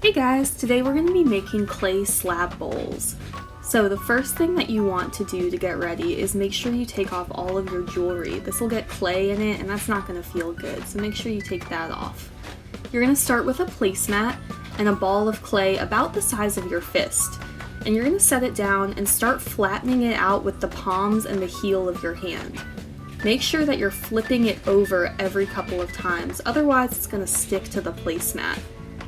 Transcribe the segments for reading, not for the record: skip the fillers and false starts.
Hey guys, today we're going to be making clay slab bowls. So the first thing that you want to do to get ready is make sure you take off all of your jewelry. This will get clay in it and that's not going to feel good, so make sure you take that off. You're going to start with a placemat and a ball of clay about the size of your fist. And you're going to set it down and start flattening it out with the palms and the heel of your hand. Make sure that you're flipping it over every couple of times, otherwise it's going to stick to the placemat.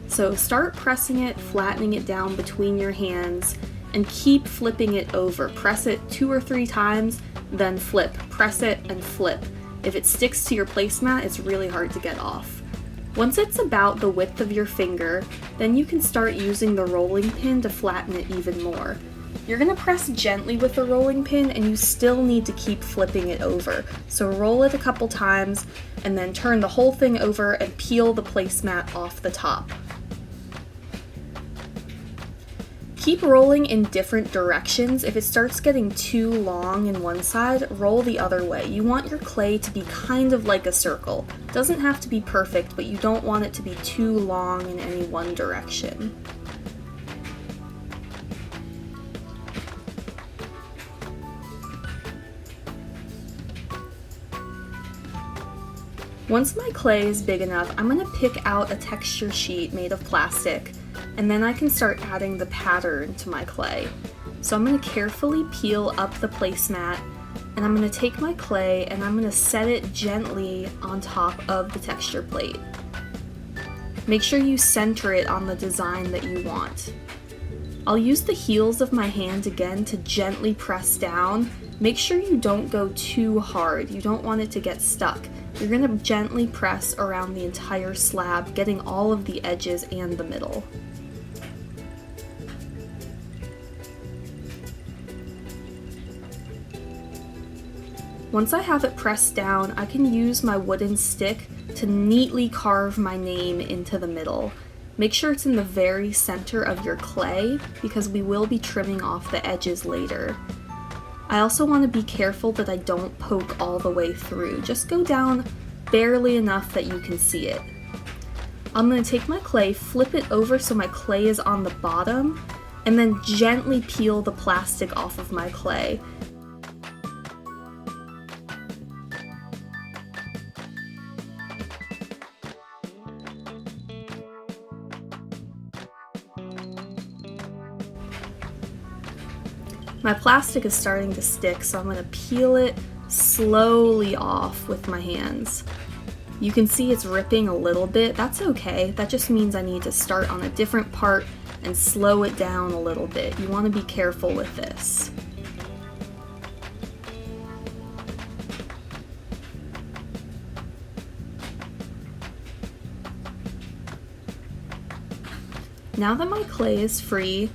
So start pressing it, flattening it down between your hands, and keep flipping it over. Press it 2 or 3 times, then flip. Press it and flip. If it sticks to your placemat, it's really hard to get off. Once it's about the width of your finger, then you can start using the rolling pin to flatten it even more. You're going to press gently with the rolling pin and you still need to keep flipping it over. So roll it a couple times and then turn the whole thing over and peel the placemat off the top. Keep rolling in different directions. If it starts getting too long in one side, roll the other way. You want your clay to be kind of like a circle. It doesn't have to be perfect, but you don't want it to be too long in any one direction. Once my clay is big enough, I'm going to pick out a texture sheet made of plastic, and then I can start adding the pattern to my clay. So I'm going to carefully peel up the placemat, and I'm going to take my clay and I'm going to set it gently on top of the texture plate. Make sure you center it on the design that you want. I'll use the heels of my hand again to gently press down. Make sure you don't go too hard. You don't want it to get stuck. You're going to gently press around the entire slab, getting all of the edges and the middle. Once I have it pressed down, I can use my wooden stick to neatly carve my name into the middle. Make sure it's in the very center of your clay because we will be trimming off the edges later. I also want to be careful that I don't poke all the way through. Just go down barely enough that you can see it. I'm going to take my clay, flip it over so my clay is on the bottom, and then gently peel the plastic off of my clay. My plastic is starting to stick, so I'm going to peel it slowly off with my hands. You can see it's ripping a little bit. That's okay. That just means I need to start on a different part and slow it down a little bit. You want to be careful with this. Now that my clay is free,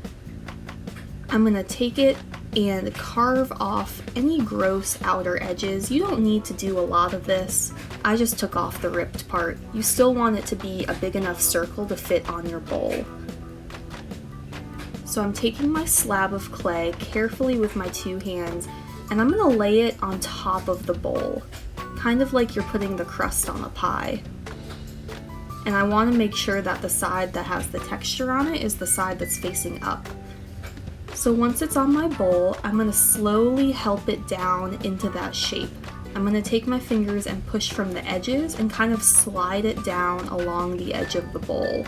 I'm going to take it and carve off any gross outer edges. You don't need to do a lot of this. I just took off the ripped part. You still want it to be a big enough circle to fit on your bowl. So I'm taking my slab of clay carefully with my 2 hands, and I'm going to lay it on top of the bowl, kind of like you're putting the crust on a pie. And I want to make sure that the side that has the texture on it is the side that's facing up. So once it's on my bowl, I'm going to slowly help it down into that shape. I'm going to take my fingers and push from the edges and kind of slide it down along the edge of the bowl.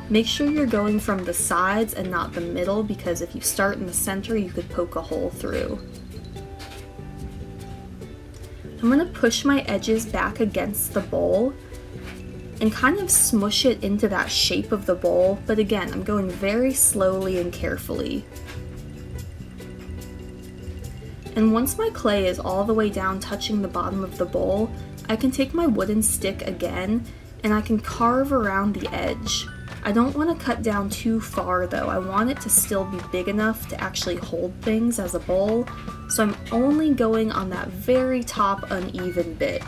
Make sure you're going from the sides and not the middle, because if you start in the center, you could poke a hole through. I'm going to push my edges back against the bowl and kind of smush it into that shape of the bowl, but again, I'm going very slowly and carefully. And once my clay is all the way down touching the bottom of the bowl, I can take my wooden stick again and I can carve around the edge. I don't want to cut down too far though. I want it to still be big enough to actually hold things as a bowl, so I'm only going on that very top uneven bit.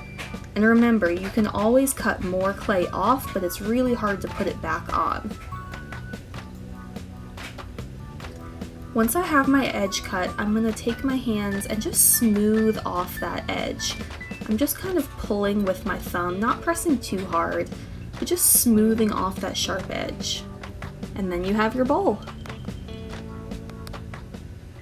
And remember, you can always cut more clay off, but it's really hard to put it back on. Once I have my edge cut, I'm going to take my hands and just smooth off that edge. I'm just kind of pulling with my thumb, not pressing too hard, but just smoothing off that sharp edge. And then you have your bowl.